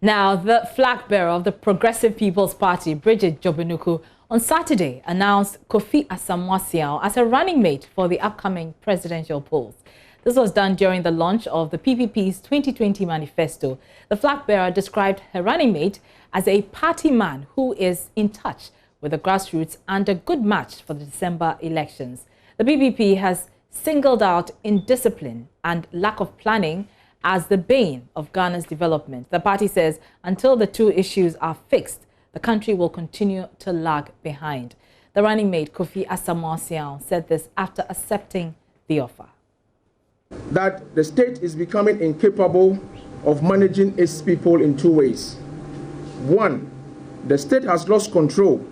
Now, the flag bearer of the Progressive People's Party, Bridget Jobenuku, on Saturday announced Kofi Asamoah-Siaw as a running mate for the upcoming presidential polls. This was done during the launch of the PPP's 2020 manifesto. The flag bearer described her running mate as a party man who is in touch with the grassroots and a good match for the December elections. The PPP has singled out indiscipline and lack of planning as the bane of Ghana's development. The party says until the two issues are fixed, the country will continue to lag behind. The running mate, Kofi Asamoah-Siaw, said this after accepting the offer. That the state is becoming incapable of managing its people in two ways. One, the state has lost control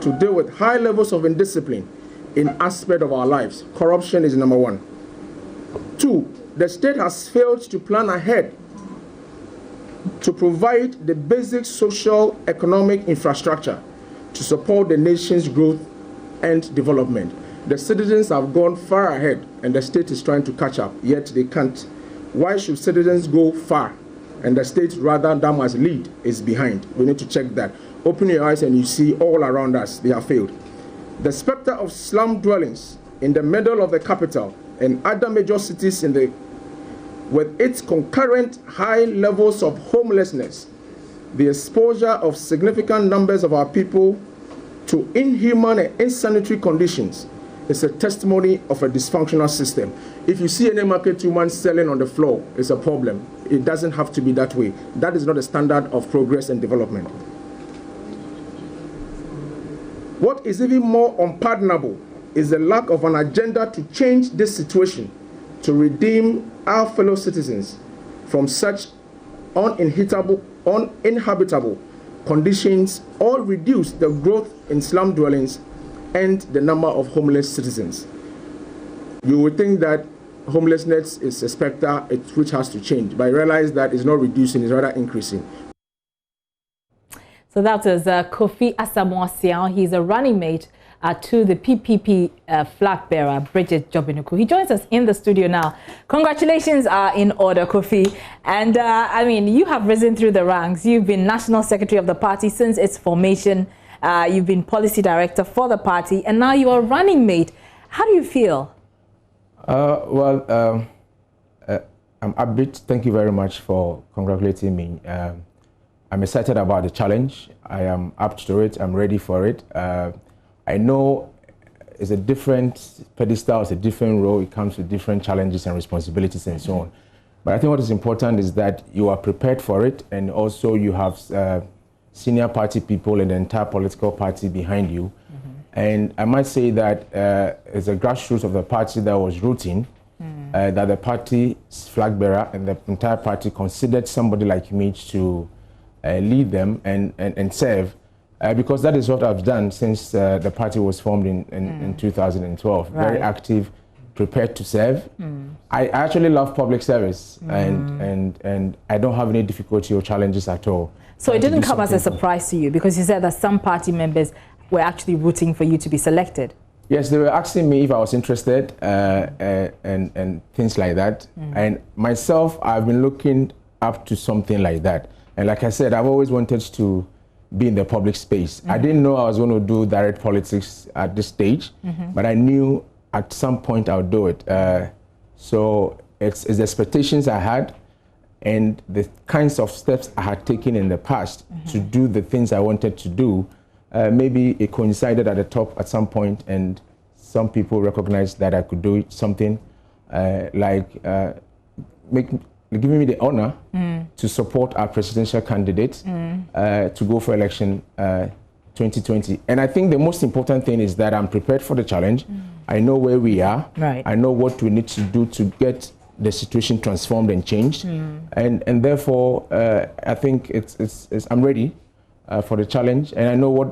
to deal with high levels of indiscipline in aspect of our lives. Corruption is number one. Two, the state has failed to plan ahead to provide the basic social economic infrastructure to support the nation's growth and development. The citizens have gone far ahead and the state is trying to catch up, yet they can't. Why should citizens go far and the state, rather than must lead, is behind? We need to check that. Open your eyes and you see all around us, they have failed. The specter of slum dwellings in the middle of the capital and other major cities with its concurrent high levels of homelessness, the exposure of significant numbers of our people to inhuman and insanitary conditions is a testimony of a dysfunctional system. If you see any market woman selling on the floor, it's a problem. It doesn't have to be that way. That is not a standard of progress and development. What is even more unpardonable is the lack of an agenda to change this situation, to redeem our fellow citizens from such uninhabitable conditions, or reduce the growth in slum dwellings and the number of homeless citizens. You would think that homelessness is a specter which has to change, but I realize that it's not reducing, it's rather increasing. So that is Kofi Asamoah-Siaw. He's a running mate to the PPP flag bearer, Bridget Jobenuku. He joins us in the studio now. Congratulations are in order, Kofi. And I mean, you have risen through the ranks. You've been National Secretary of the party since its formation. You've been Policy Director for the party, and now you are running mate. How do you feel? I'm upbeat. Thank you very much for congratulating me. I'm excited about the challenge. I am up to it. I'm ready for it. I know it's a different pedestal, it's a different role. It comes with different challenges and responsibilities and so on. But I think what is important is that you are prepared for it, and also you have senior party people and the entire political party behind you. And I might say that it's a grassroots of the party that was rooting, that the party's flag bearer and the entire party considered somebody like me to lead them and serve. Because that is what I've done since the party was formed in 2012. Right. Very active, prepared to serve. I actually love public service, and I don't have any difficulty or challenges at all. So it didn't come as a surprise to you, because you said that some party members were actually rooting for you to be selected. Yes, they were asking me if I was interested and things like that. And myself, I've been looking up to something like that. And like I said, I've always wanted to be in the public space. I didn't know I was going to do direct politics at this stage, but I knew at some point I would do it. So it's the expectations I had and the kinds of steps I had taken in the past to do the things I wanted to do. Maybe it coincided at the top at some point, and some people recognized that I could do something giving me the honor to support our presidential candidate to go for election 2020. And I think the most important thing is that I'm prepared for the challenge. I know where we are. Right. I know what we need to do to get the situation transformed and changed. And therefore, I think I'm ready for the challenge. And I know what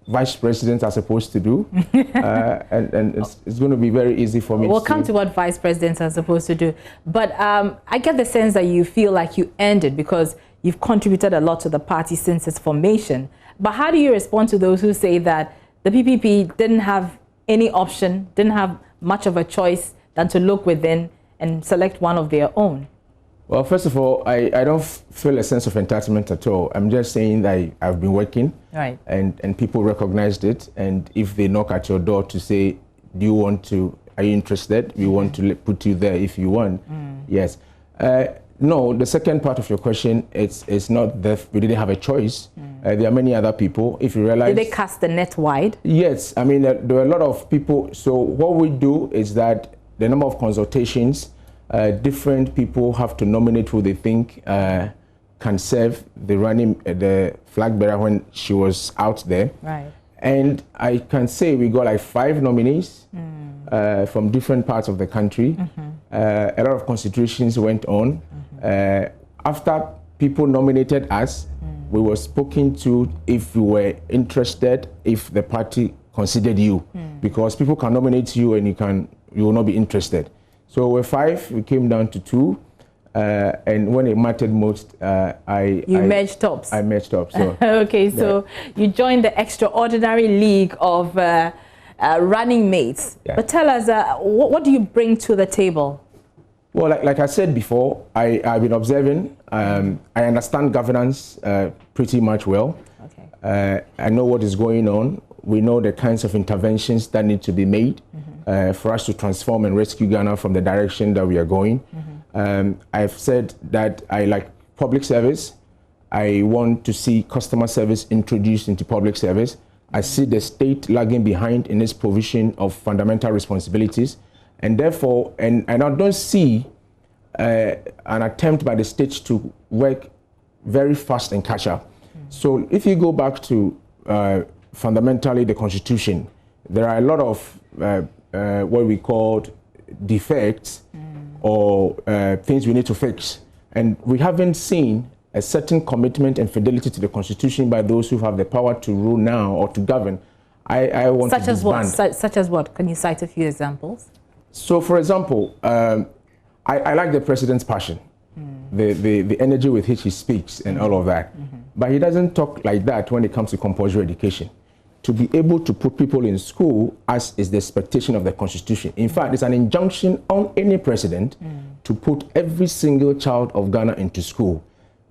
vice presidents are supposed to do, and it's going to be very easy for me. We'll come to what vice presidents are supposed to do, but I get the sense that you feel like you ended because you've contributed a lot to the party since its formation. But how do you respond to those who say that the PPP didn't have any option, didn't have much of a choice than to look within and select one of their own? Well, first of all, I don't feel a sense of entitlement at all. I'm just saying that I've been working, right, and people recognized it. And if they knock at your door to say, do you want to, are you interested? We want to put you there if you want. Yes. No, the second part of your question, it's not that we didn't have a choice. There are many other people. If you realize... Did they cast the net wide? Yes. I mean, there are a lot of people. So what we do is that the number of consultations, different people have to nominate who they think can serve the flag bearer when she was out there. Right. And I can say we got like 5 nominees from different parts of the country. A lot of constitutions went on. After people nominated us, we were spoken to if we were interested, if the party considered you, because people can nominate you and you will not be interested. So we're 5, we came down to 2, and when it mattered most, I merged tops. I merged tops. So okay, so you joined the extraordinary league of running mates. Yeah. But tell us, what do you bring to the table? Well, like I said before, I've been observing. I understand governance pretty much well. Okay. I know what is going on. We know the kinds of interventions that need to be made for us to transform and rescue Ghana from the direction that we are going. I've said that I like public service. I want to see customer service introduced into public service. I see the state lagging behind in its provision of fundamental responsibilities. And therefore, and I don't see an attempt by the state to work very fast and catch up. So if you go back to fundamentally the Constitution, there are a lot of what we call defects or things we need to fix. And we haven't seen a certain commitment and fidelity to the Constitution by those who have the power to rule now or to govern. I want to disband. Such as what? Can you cite a few examples? So, for example, I like the president's passion, the energy with which he speaks and all of that. But he doesn't talk like that when it comes to compulsory education. To be able to put people in school as is the expectation of the Constitution. In fact, it's an injunction on any president to put every single child of Ghana into school.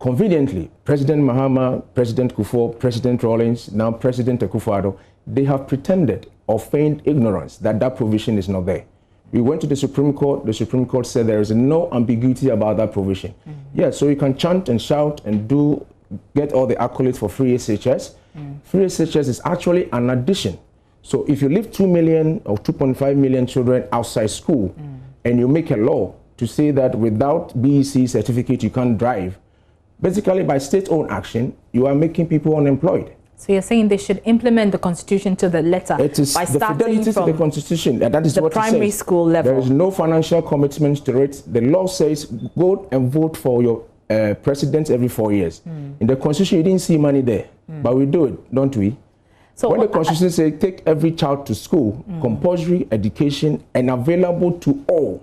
Conveniently, President Mahama, President Kufuor, President Rawlings, now President Akufo-Addo, they have pretended or feigned ignorance that that provision is not there. We went to the Supreme Court. The Supreme Court said there is no ambiguity about that provision. Yeah, so you can chant and shout and get all the accolades for free SHS. Free SHS is actually an addition. So if you leave 2 million or 2.5 million children outside school and you make a law to say that without BEC certificate you can't drive, basically by state-owned action, you are making people unemployed. So you're saying they should implement the Constitution to the letter it is by the fidelity to the Constitution. That is the what primary school level. There is no financial commitment to it. The law says go and vote for your president every 4 years. In the Constitution, you didn't see money there, but we do it, don't we? So when the Constitution says take every child to school, compulsory education and available to all,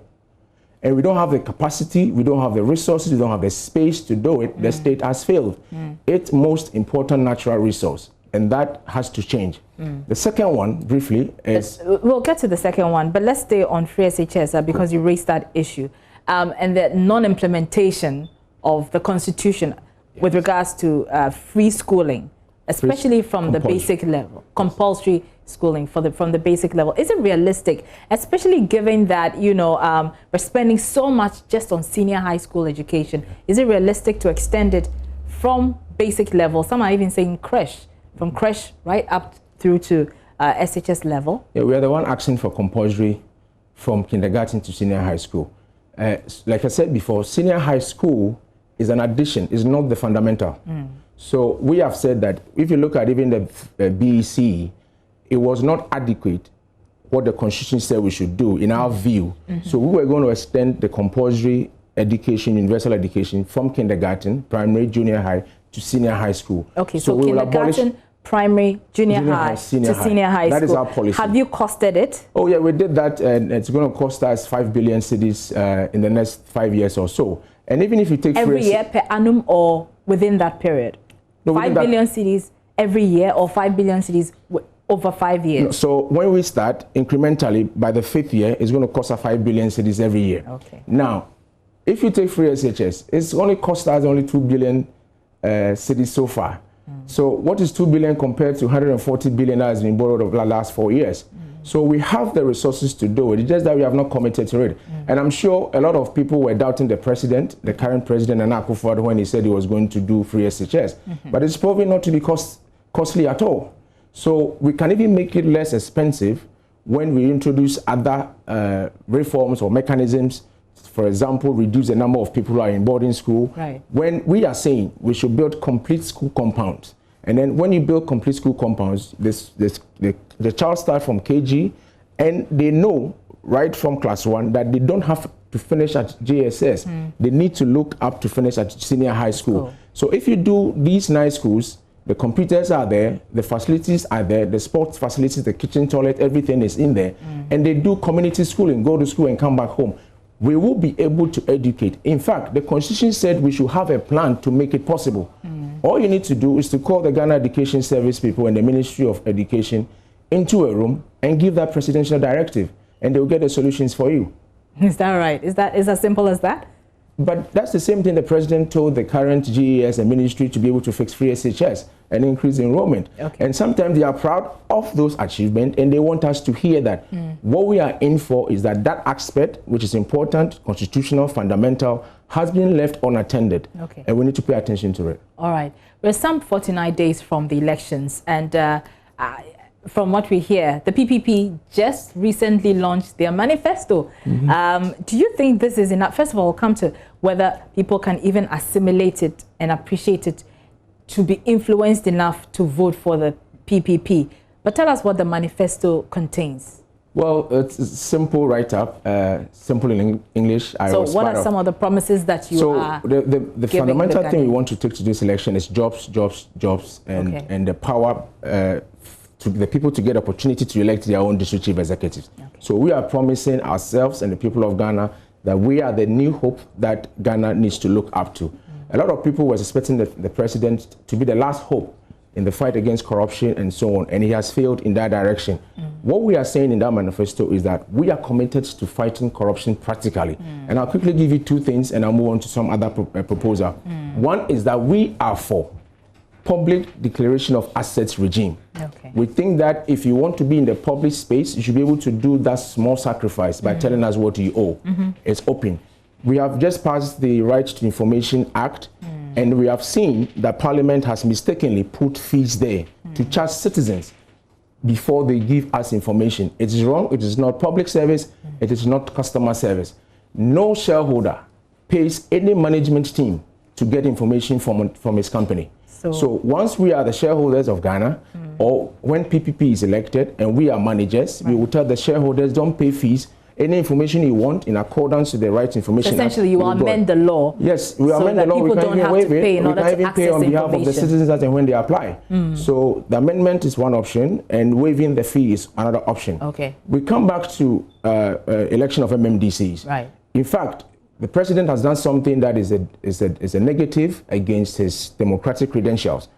and we don't have the capacity, we don't have the resources, we don't have the space to do it, the state has failed. Its most important natural resource, and that has to change. The second one, briefly, is... We'll get to the second one, but let's stay on free SHS because you raised that issue. And the non-implementation of the Constitution with regards to free schooling, especially from the basic level, compulsory schooling from the basic level. Is it realistic, especially given that, you know, we're spending so much just on senior high school education? Is it realistic to extend it from basic level? Some are even saying creche, from creche right up through to SHS level. Yeah, we are the one asking for compulsory from kindergarten to senior high school. Like I said before, senior high school is an addition, is not the fundamental. So we have said that if you look at even the BEC, it was not adequate what the Constitution said we should do in our view. So we were going to extend the compulsory education, universal education from kindergarten, primary, junior high to senior high school. Okay, so kindergarten, primary, junior high to senior high school. That is our policy. Have you costed it? Oh yeah, we did that, and it's going to cost us 5 billion cedis in the next 5 years or so. And even if you take every year per annum or within that period? No, 5 billion cedis every year or 5 billion cedis over 5 years? No, so when we start incrementally, by the 5th year, it's going to cost us 5 billion cedis every year. Okay. Now, If you take free SHS, it's only cost us only 2 billion cedis so far. So what is 2 billion compared to 140 billion that has been borrowed over the last 4 years? So we have the resources to do it. It's just that we have not committed to it. And I'm sure a lot of people were doubting the president, the current president, Nana Akufo-Addo, when he said he was going to do free SHS. But it's probably not to be costly at all. So we can even make it less expensive when we introduce other reforms or mechanisms. For example, reduce the number of people who are in boarding school. Right. When we are saying we should build complete school compounds. And then when you build complete school compounds, the child starts from KG, and they know right from class 1 that they don't have to finish at JSS. They need to look up to finish at senior high school. So if you do these nice schools, the computers are there, the facilities are there, the sports facilities, the kitchen, toilet, everything is in there. And they do community schooling, go to school and come back home. We will be able to educate. In fact, the Constitution said we should have a plan to make it possible. All you need to do is to call the Ghana Education Service people and the Ministry of Education into a room and give that presidential directive, and they will get the solutions for you. Is that right? Is as simple as that? But that's the same thing the president told the current GES and ministry to be able to fix free SHS and increase enrollment. And sometimes they are proud of those achievements, and they want us to hear that. What we are in for is that aspect, which is important, constitutional, fundamental, has been left unattended. And we need to pay attention to it. All right. We're some 49 days from the elections, and from what we hear, the PPP just recently launched their manifesto. Do you think this is enough? First of all, we'll come to whether people can even assimilate it and appreciate it to be influenced enough to vote for the PPP. But tell us what the manifesto contains. Well, it's a simple write-up, simple in English. So what are some of the promises that you are the fundamental thing we want to take to this election is jobs, jobs, jobs, and the power to the people to get opportunity to elect their own district chief executives. So we are promising ourselves and the people of Ghana that we are the new hope that Ghana needs to look up to. A lot of people were expecting the president to be the last hope in the fight against corruption and so on, and he has failed in that direction. What we are saying in that manifesto is that we are committed to fighting corruption practically. And I'll quickly give you two things, and I'll move on to some other proposal. One is that we are for public declaration of assets regime. We think that if you want to be in the public space, you should be able to do that small sacrifice by telling us what you owe. It's open. We have just passed the Right to Information Act, and we have seen that Parliament has mistakenly put fees there to charge citizens before they give us information. It is wrong. It is not public service. It is not customer service. No shareholder pays any management team to get information from his company. So once we are the shareholders of Ghana, or when PPP is elected and we are managers, we will tell the shareholders, don't pay fees. Any information you want in accordance to the Right to Information Act. Essentially, you amend the law. Yes, we amend the law. We can even waive it. We can even pay on behalf of the citizens as and when they apply. So the amendment is one option, and waiving the fee is another option. We come back to election of MMDCs. In fact, the president has done something that is a negative against his democratic credentials.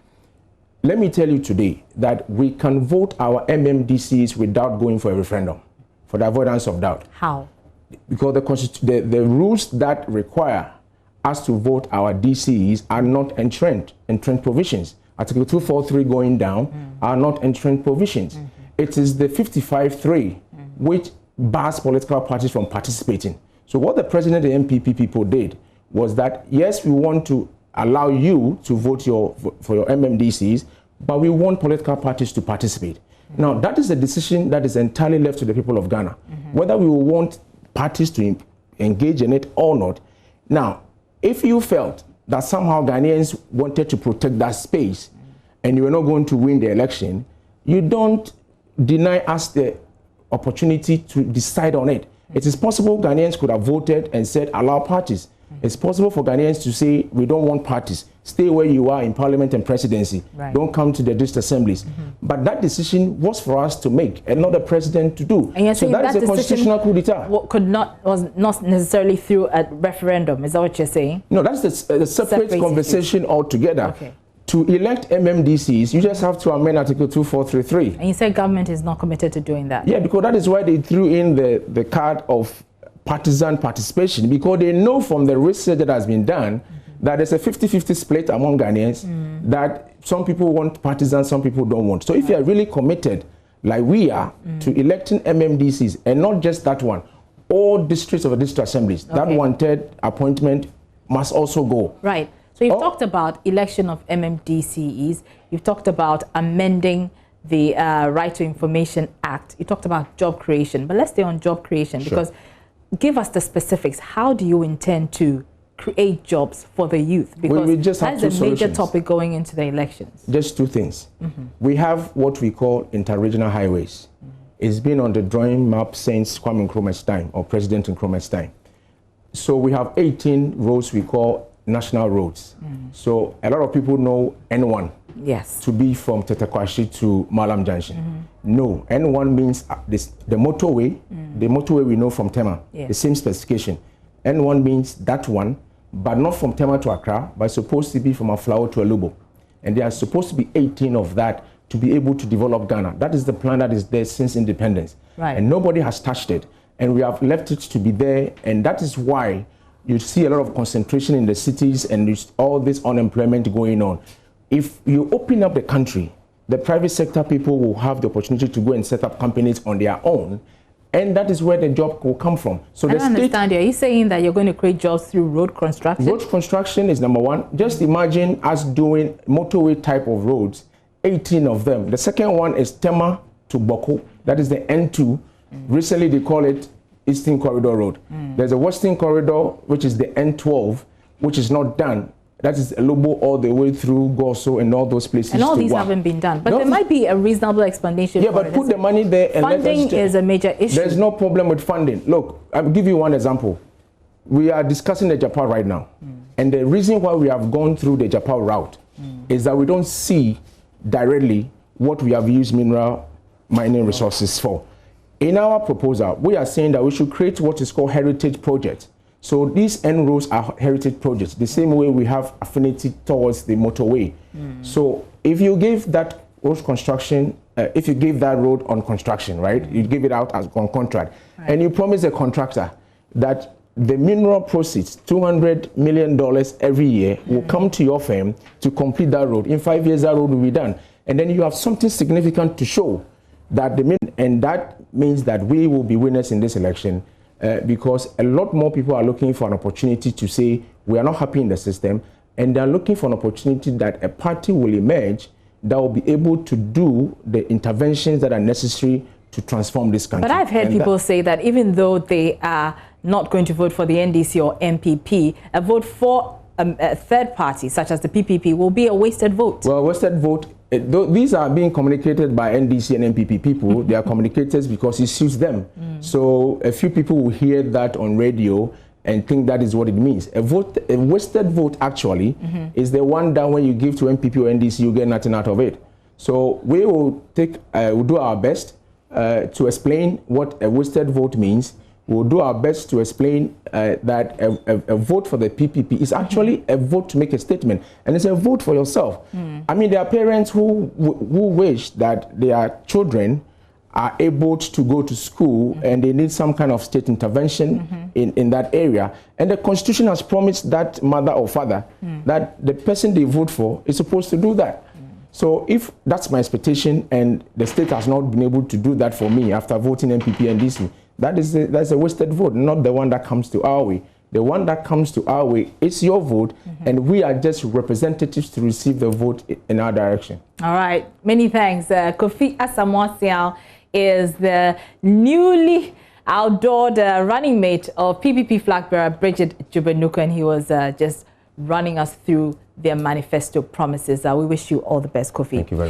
Let me tell you today that we can vote our MMDCs without going for a referendum, for the avoidance of doubt. How? Because the rules that require us to vote our DCs are not entrenched provisions. Article 243 going down are not entrenched provisions. It is the 55(3) which bars political parties from participating. So what the president and MPP people did was that, yes, we want to allow you to vote for your MMDCs, but we want political parties to participate. Now, that is a decision that is entirely left to the people of Ghana, whether we will want parties to engage in it or not. Now, if you felt that somehow Ghanaians wanted to protect that space and you were not going to win the election, you don't deny us the opportunity to decide on it. It is possible Ghanaians could have voted and said, allow parties. It's possible for Ghanaians to say, we don't want parties. Stay where you are in parliament and presidency. Don't come to the district assemblies. But that decision was for us to make and not the president to do. And so that is a constitutional coup d'etat. Was not necessarily through a referendum. Is that what you're saying? No, that's a separate conversation altogether. To elect MMDCs, you just have to amend Article 2433. And you said government is not committed to doing that. Yeah, because that is why they threw in the card of partisan participation, because they know from the research that has been done that there's a 50-50 split among Ghanaians, that some people want partisans, some people don't want. So if you are really committed, like we are, to electing MMDCs, and not just that one, all districts of the district assemblies, that wanted appointment must also go. Right. So you've talked about election of MMDCs, you've talked about amending the Right to Information Act, you talked about job creation, but let's stay on job creation, because give us the specifics. How do you intend to create jobs for the youth? Because we just have that's a major topic going into the elections. Just two things. We have what we call interregional highways. It's been on the drawing map since Kwame Nkrumah's time, or President Nkrumah's time. So we have 18 roads we call national roads. So a lot of people know N1 to be from Tetekwashi to Malam Junction. No, N1 means the motorway, the motorway we know from Tema, the same specification. N1 means that one, but not from Tema to Accra, but supposed to be from Aflao to Alubo. And there are supposed to be 18 of that to be able to develop Ghana. That is the plan that is there since independence. And nobody has touched it. And we have left it to be there. And that is why you see a lot of concentration in the cities and all this unemployment going on. If you open up the country, the private sector people will have the opportunity to go and set up companies on their own. And that is where the job will come from. So I don't understand you. Are you saying that you're going to create jobs through road construction? Road construction is number one. Just imagine us doing motorway type of roads, 18 of them. The second one is Tema to Boko. That is the N2. Recently they call it Eastern Corridor Road. There's a Western Corridor, which is the N12, which is not done. That is Lobo all the way through Goso and all those places. And all these haven't been done. But there might be a reasonable explanation for but put the money there. And funding is a major issue. There's no problem with funding. Look, I'll give you one example. We are discussing the Japan right now. And the reason why we have gone through the Japan route is that we don't see directly what we have used mineral mining resources for. In our proposal, we are saying that we should create what is called heritage projects. So these end roads are heritage projects, the same way we have affinity towards the motorway. So if you give that road construction, if you give that road on construction, right, you give it out as on contract, and you promise a contractor that the mineral proceeds, $200 million every year, will come to your firm to complete that road. In 5 years, that road will be done. And then you have something significant to show that and that means that we will be winners in this election. Because a lot more people are looking for an opportunity to say we are not happy in the system, and they're looking for an opportunity that a party will emerge that will be able to do the interventions that are necessary to transform this country. But I've heard people say that even though they are not going to vote for the NDC or MPP, a vote for a third party such as the PPP will be a wasted vote. Well, wasted vote, these are being communicated by NDC and MPP people. They are communicators because it suits them. So a few people will hear that on radio and think that is what it means. A wasted vote actually is the one that when you give to MPP or NDC, you get nothing out of it. So we will we'll do our best to explain what a wasted vote means. We'll do our best to explain that a vote for the PPP is actually a vote to make a statement, and it's a vote for yourself. I mean, there are parents who wish that their children are able to go to school and they need some kind of state intervention in that area. And the Constitution has promised that mother or father that the person they vote for is supposed to do that. So if that's my expectation and the state has not been able to do that for me after voting MPP and DC, that's a wasted vote, not the one that comes to our way. The one that comes to our way is your vote, and we are just representatives to receive the vote in our direction. All right. Many thanks. Kofi Asamoah-Siaw is the newly outdoored running mate of PPP flag bearer Bridget Jubenuku, and he was just running us through their manifesto promises. We wish you all the best, Kofi. Thank you very much.